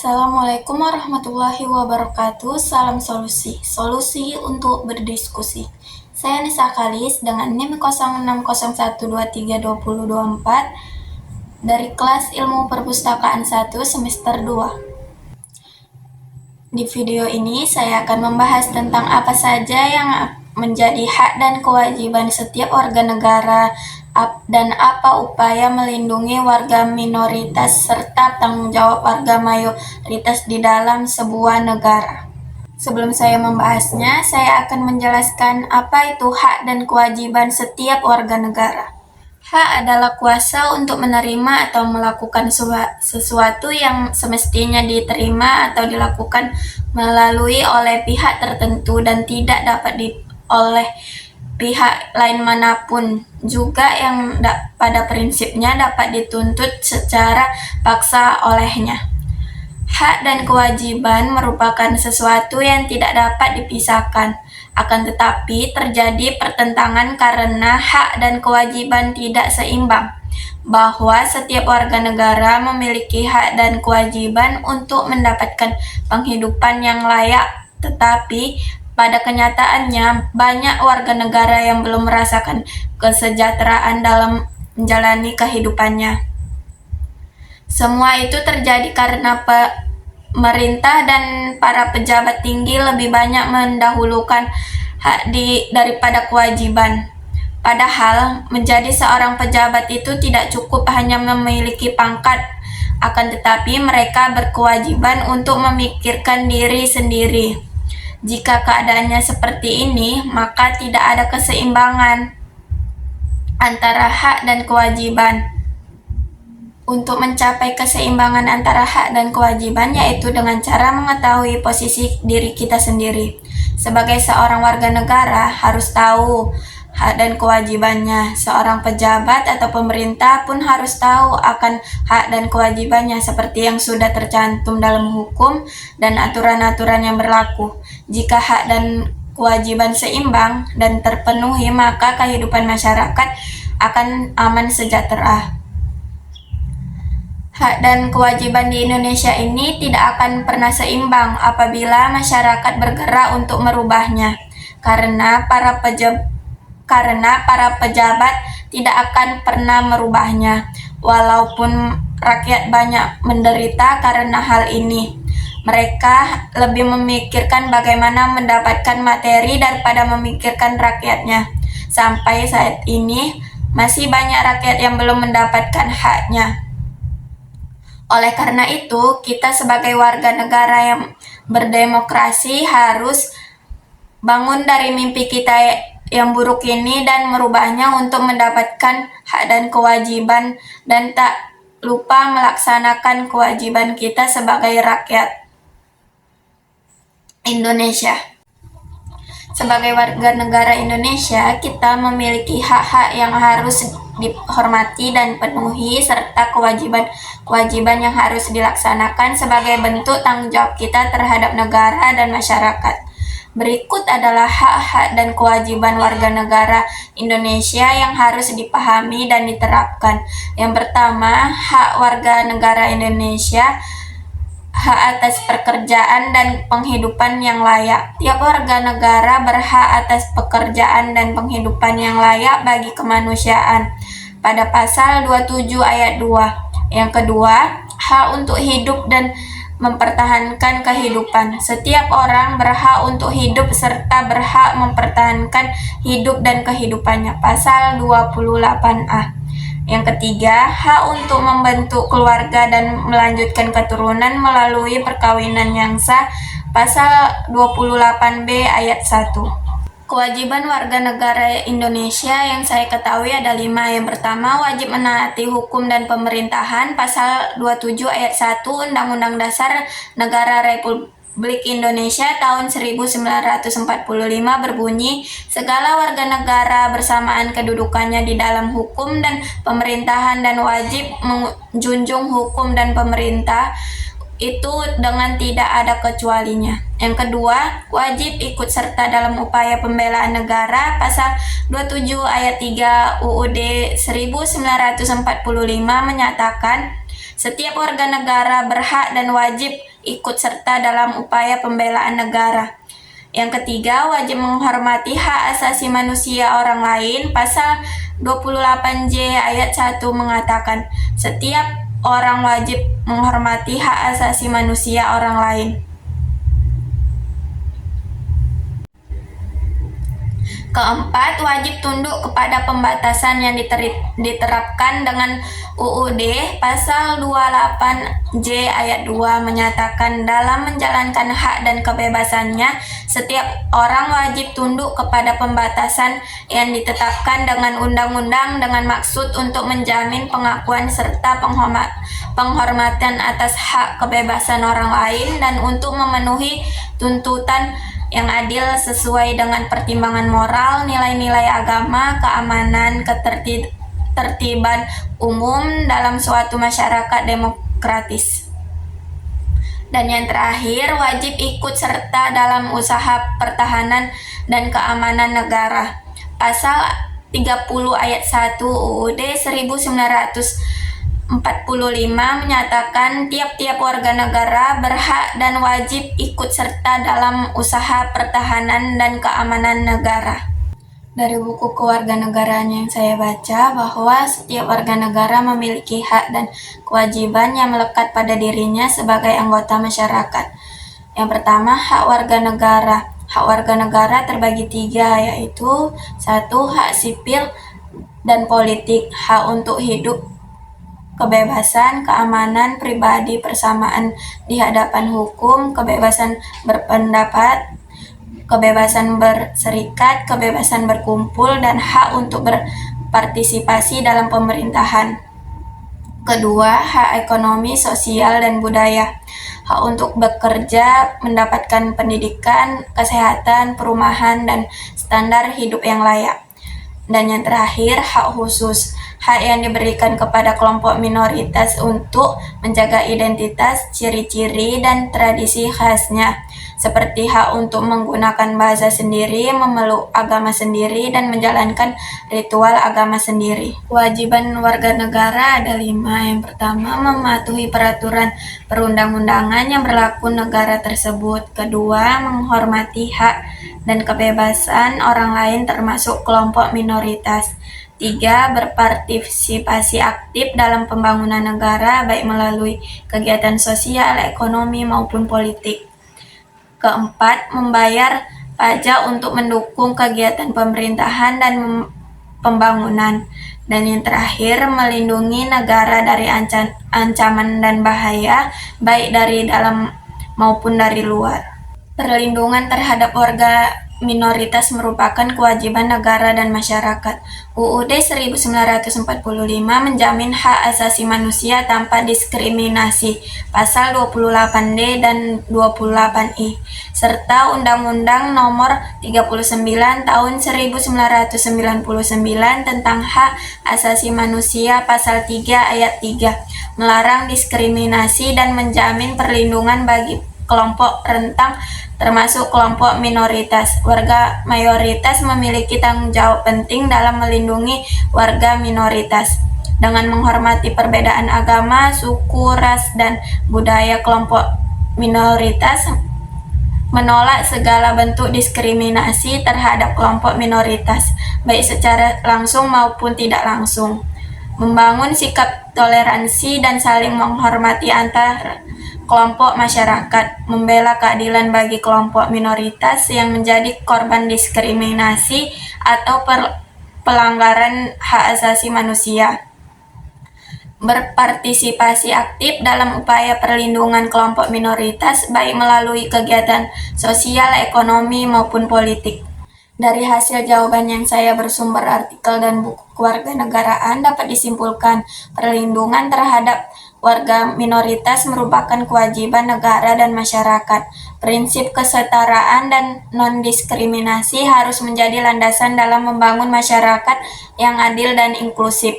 Assalamualaikum warahmatullahi wabarakatuh. Salam solusi. Solusi untuk berdiskusi. Saya Nisa Kalis dengan NIM 0601232024 dari kelas Ilmu Perpustakaan 1 semester 2. Di video ini saya akan membahas tentang apa saja yang menjadi hak dan kewajiban setiap warga negara dan apa upaya melindungi warga minoritas serta tanggung jawab warga mayoritas di dalam sebuah negara. Sebelum saya membahasnya, saya akan menjelaskan apa itu hak dan kewajiban setiap warga negara. Hak adalah kuasa untuk menerima atau melakukan sesuatu yang semestinya diterima atau dilakukan melalui oleh pihak tertentu dan tidak dapat oleh pihak lain manapun, juga yang pada prinsipnya dapat dituntut secara paksa olehnya. Hak dan kewajiban merupakan sesuatu yang tidak dapat dipisahkan, akan tetapi terjadi pertentangan karena hak dan kewajiban tidak seimbang, bahwa setiap warga negara memiliki hak dan kewajiban untuk mendapatkan penghidupan yang layak, tetapi pada kenyataannya, banyak warga negara yang belum merasakan kesejahteraan dalam menjalani kehidupannya. Semua itu terjadi karena pemerintah dan para pejabat tinggi lebih banyak mendahulukan hak daripada kewajiban. Padahal, menjadi seorang pejabat itu tidak cukup hanya memiliki pangkat, akan tetapi mereka berkewajiban untuk memikirkan diri sendiri. Jika keadaannya seperti ini, maka tidak ada keseimbangan antara hak dan kewajiban. Untuk mencapai keseimbangan antara hak dan kewajiban, yaitu dengan cara mengetahui posisi diri kita sendiri. Sebagai seorang warga negara, harus tahu hak dan kewajibannya. Seorang pejabat atau pemerintah pun harus tahu akan hak dan kewajibannya seperti yang sudah tercantum dalam hukum dan aturan-aturan yang berlaku. Jika hak dan kewajiban seimbang dan terpenuhi, maka kehidupan masyarakat akan aman sejahtera. Hak dan kewajiban di Indonesia ini tidak akan pernah seimbang apabila masyarakat bergerak untuk merubahnya, karena para pejabat tidak akan pernah merubahnya, walaupun rakyat banyak menderita karena hal ini. Mereka lebih memikirkan bagaimana mendapatkan materi daripada memikirkan rakyatnya. Sampai saat ini, masih banyak rakyat yang belum mendapatkan haknya. Oleh karena itu, kita sebagai warga negara yang berdemokrasi harus bangun dari mimpi kita yang buruk ini dan merubahnya untuk mendapatkan hak dan kewajiban, dan tak lupa melaksanakan kewajiban kita sebagai rakyat Indonesia. Sebagai warga negara Indonesia, kita memiliki hak-hak yang harus dihormati dan penuhi, serta kewajiban yang harus dilaksanakan sebagai bentuk tanggung jawab kita terhadap negara dan masyarakat. Berikut adalah hak-hak dan kewajiban warga negara Indonesia yang harus dipahami dan diterapkan. Yang pertama, hak warga negara Indonesia, hak atas pekerjaan dan penghidupan yang layak. Tiap warga negara berhak atas pekerjaan dan penghidupan yang layak bagi kemanusiaan pada pasal 27 ayat 2. Yang kedua, hak untuk hidup dan mempertahankan kehidupan. Setiap orang berhak untuk hidup serta berhak mempertahankan hidup dan kehidupannya. Pasal 28A. Yang ketiga, hak untuk membentuk keluarga dan melanjutkan keturunan melalui perkawinan yang sah. Pasal 28B ayat 1. Kewajiban warga negara Indonesia yang saya ketahui ada 5. Yang pertama, wajib menaati hukum dan pemerintahan. Pasal 27 ayat 1 Undang-Undang Dasar Negara Republik Indonesia tahun 1945 berbunyi, segala warga negara bersamaan kedudukannya di dalam hukum dan pemerintahan dan wajib menjunjung hukum dan pemerintah itu dengan tidak ada kecualinya. Yang kedua, wajib ikut serta dalam upaya pembelaan negara. Pasal 27 ayat 3 UUD 1945 menyatakan, setiap warga negara berhak dan wajib ikut serta dalam upaya pembelaan negara. Yang ketiga, wajib menghormati hak asasi manusia orang lain. Pasal 28J ayat 1 mengatakan, setiap orang wajib menghormati hak asasi manusia orang lain. Keempat, wajib tunduk kepada pembatasan yang diterapkan dengan UUD. Pasal 28J ayat 2 menyatakan dalam menjalankan hak dan kebebasannya, setiap orang wajib tunduk kepada pembatasan yang ditetapkan dengan undang-undang dengan maksud untuk menjamin pengakuan serta penghormatan atas hak kebebasan orang lain dan untuk memenuhi tuntutan yang adil sesuai dengan pertimbangan moral, nilai-nilai agama, keamanan, ketertiban umum dalam suatu masyarakat demokratis. Dan yang terakhir, wajib ikut serta dalam usaha pertahanan dan keamanan negara. Pasal 30 ayat 1 UUD 1945 menyatakan tiap-tiap warga negara berhak dan wajib ikut serta dalam usaha pertahanan dan keamanan negara. Dari buku kewarganegaraan yang saya baca, bahwa setiap warga negara memiliki hak dan kewajiban yang melekat pada dirinya sebagai anggota masyarakat. Yang pertama, hak warga negara. Hak warga negara terbagi 3, yaitu 1. Hak sipil dan politik, hak untuk hidup, kebebasan, keamanan pribadi, persamaan di hadapan hukum, kebebasan berpendapat, kebebasan berserikat, kebebasan berkumpul, dan hak untuk berpartisipasi dalam pemerintahan. Kedua, hak ekonomi, sosial, dan budaya. Hak untuk bekerja, mendapatkan pendidikan, kesehatan, perumahan, dan standar hidup yang layak. Dan yang terakhir, hak khusus, hak yang diberikan kepada kelompok minoritas untuk menjaga identitas, ciri-ciri, dan tradisi khasnya, seperti hak untuk menggunakan bahasa sendiri, memeluk agama sendiri, dan menjalankan ritual agama sendiri. Kewajiban warga negara ada 5. Yang pertama, mematuhi peraturan perundang-undangan yang berlaku negara tersebut. Kedua, menghormati hak dan kebebasan orang lain termasuk kelompok minoritas. 3. Berpartisipasi aktif dalam pembangunan negara, baik melalui kegiatan sosial, ekonomi, maupun politik. Keempat, membayar pajak untuk mendukung kegiatan pemerintahan dan pembangunan. Dan yang terakhir, melindungi negara dari ancaman dan bahaya, baik dari dalam maupun dari luar. Perlindungan terhadap warga minoritas merupakan kewajiban negara dan masyarakat. UUD 1945 menjamin hak asasi manusia tanpa diskriminasi, pasal 28D dan 28I, serta Undang-Undang Nomor 39 Tahun 1999 tentang Hak Asasi Manusia, pasal 3 ayat 3, melarang diskriminasi dan menjamin perlindungan bagi kelompok rentang termasuk kelompok minoritas. Warga mayoritas memiliki tanggung jawab penting dalam melindungi warga minoritas. Dengan menghormati perbedaan agama, suku, ras, dan budaya kelompok minoritas, menolak segala bentuk diskriminasi terhadap kelompok minoritas, baik secara langsung maupun tidak langsung. Membangun sikap toleransi dan saling menghormati antar kelompok masyarakat, membela keadilan bagi kelompok minoritas yang menjadi korban diskriminasi atau pelanggaran hak asasi manusia. Berpartisipasi aktif dalam upaya perlindungan kelompok minoritas, baik melalui kegiatan sosial, ekonomi, maupun politik. Dari hasil jawaban yang saya bersumber artikel dan buku kewarganegaraan dapat disimpulkan, perlindungan terhadap warga minoritas merupakan kewajiban negara dan masyarakat. Prinsip kesetaraan dan non-diskriminasi harus menjadi landasan dalam membangun masyarakat yang adil dan inklusif.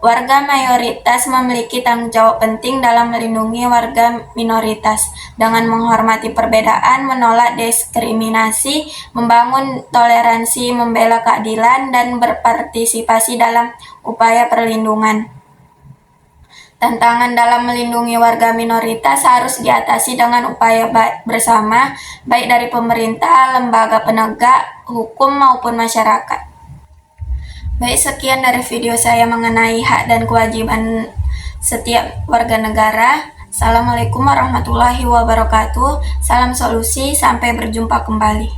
Warga mayoritas memiliki tanggung jawab penting dalam melindungi warga minoritas dengan menghormati perbedaan, menolak diskriminasi, membangun toleransi, membela keadilan, dan berpartisipasi dalam upaya perlindungan. Tantangan dalam melindungi warga minoritas harus diatasi dengan upaya bersama, baik dari pemerintah, lembaga penegak hukum, maupun masyarakat. Baik, sekian dari video saya mengenai hak dan kewajiban setiap warga negara. Assalamualaikum warahmatullahi wabarakatuh. Salam solusi, sampai berjumpa kembali.